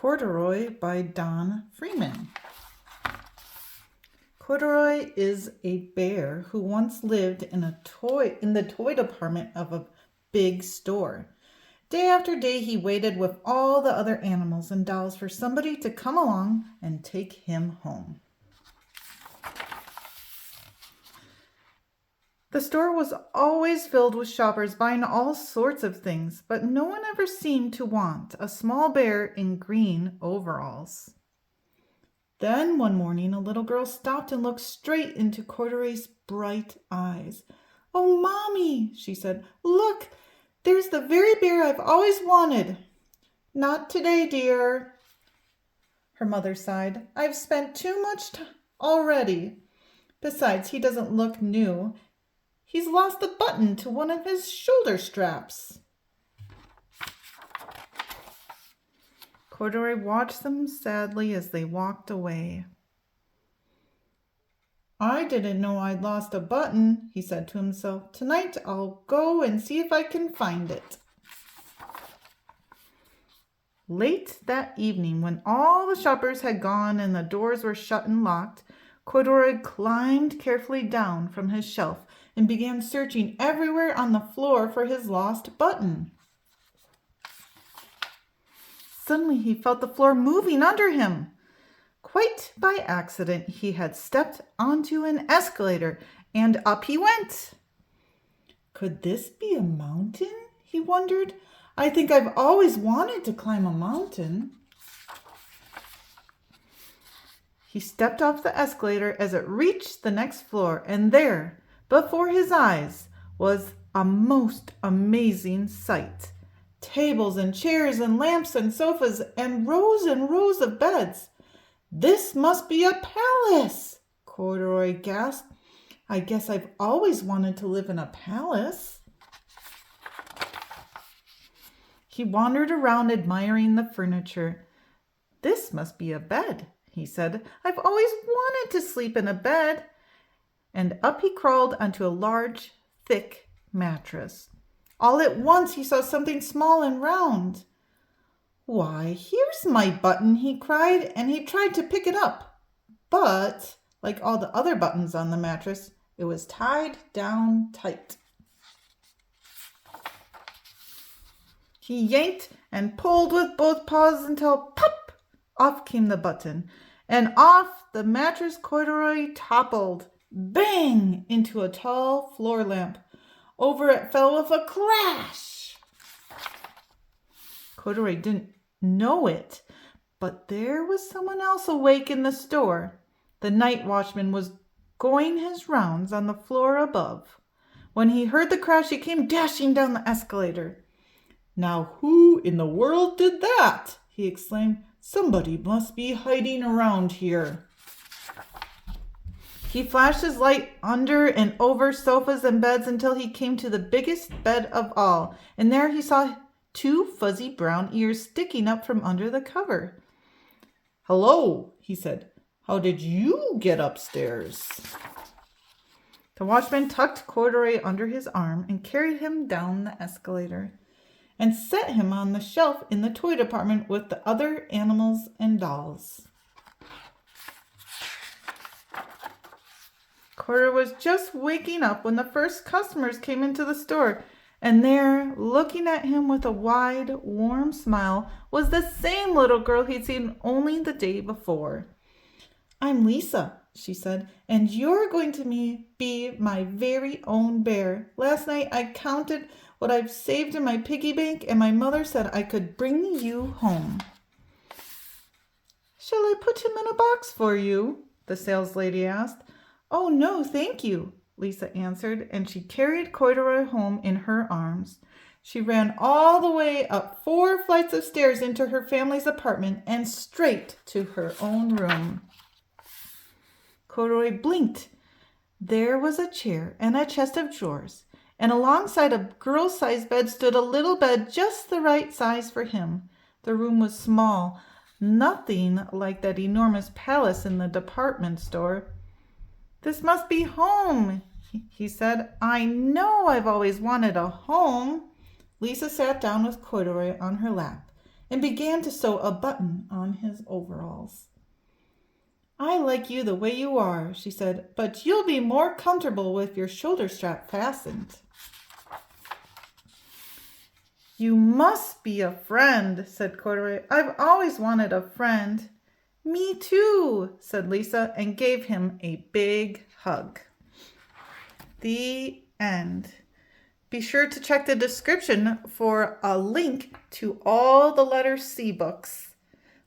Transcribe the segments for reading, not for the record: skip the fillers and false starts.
Corduroy by Freeman. Corduroy is a bear who once lived in the toy department of a big store. Day after day, he waited with all the other animals and dolls for somebody to come along and take him home. The store was always filled with shoppers buying all sorts of things, but no one ever seemed to want a small bear in green overalls. Then one morning, a little girl stopped and looked straight into Corduroy's bright eyes. "Oh, Mommy," she said, "look, there's the very bear I've always wanted." "Not today, dear," her mother sighed. "I've spent too much time already. Besides, he doesn't look new. He's lost the button to one of his shoulder straps." Corduroy watched them sadly as they walked away. "I didn't know I'd lost a button," he said to himself. "Tonight I'll go and see if I can find it." Late that evening, when all the shoppers had gone and the doors were shut and locked, Corduroy climbed carefully down from his shelf and began searching everywhere on the floor for his lost button. Suddenly he felt the floor moving under him. Quite by accident, he had stepped onto an escalator, and up he went. Could this be a mountain? He wondered. I think I've always wanted to climb a mountain. He stepped off the escalator as it reached the next floor, and there, before his eyes, was a most amazing sight. Tables and chairs and lamps and sofas and rows of beds. "This must be a palace," Corduroy gasped. "I guess I've always wanted to live in a palace." He wandered around admiring the furniture. "This must be a bed," he said. "I've always wanted to sleep in a bed." And up he crawled onto a large, thick mattress. All at once he saw something small and round. "Why, here's my button," he cried, and he tried to pick it up. But, like all the other buttons on the mattress, it was tied down tight. He yanked and pulled with both paws until pop! Off came the button, and off the mattress Corduroy toppled, bang, into a tall floor lamp. Over it fell with a crash. Corduroy didn't know it, but there was someone else awake in the store. The night watchman was going his rounds on the floor above. When he heard the crash, he came dashing down the escalator. "Now who in the world did that?" he exclaimed. "Somebody must be hiding around here." He flashed his light under and over sofas and beds until he came to the biggest bed of all, and there he saw two fuzzy brown ears sticking up from under the cover. "Hello," he said. "How did you get upstairs?" The watchman tucked Corduroy under his arm and carried him down the escalator and set him on the shelf in the toy department with the other animals and dolls. Corduroy was just waking up when the first customers came into the store, and there, looking at him with a wide, warm smile, was the same little girl he'd seen only the day before. "I'm Lisa," she said, "and you're going to be my very own bear. Last night I counted what I've saved in my piggy bank, and my mother said I could bring you home." "Shall I put him in a box for you?" the saleslady asked. "Oh, no, thank you," Lisa answered, and she carried Corduroy home in her arms. She ran all the way up 4 flights of stairs into her family's apartment and straight to her own room. Corduroy blinked. There was a chair and a chest of drawers, and alongside a girl-sized bed stood a little bed just the right size for him. The room was small, nothing like that enormous palace in the department store. "This must be home," he said. "I know I've always wanted a home." Lisa sat down with Corduroy on her lap, and began to sew a button on his overalls. "I like you the way you are," she said, "but you'll be more comfortable with your shoulder strap fastened." "You must be a friend," said Corduroy. "I've always wanted a friend." "Me too," said Lisa, and gave him a big hug. The end. Be sure to check the description for a link to all the letter C books.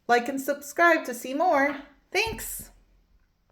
Like and subscribe to see more. Thanks.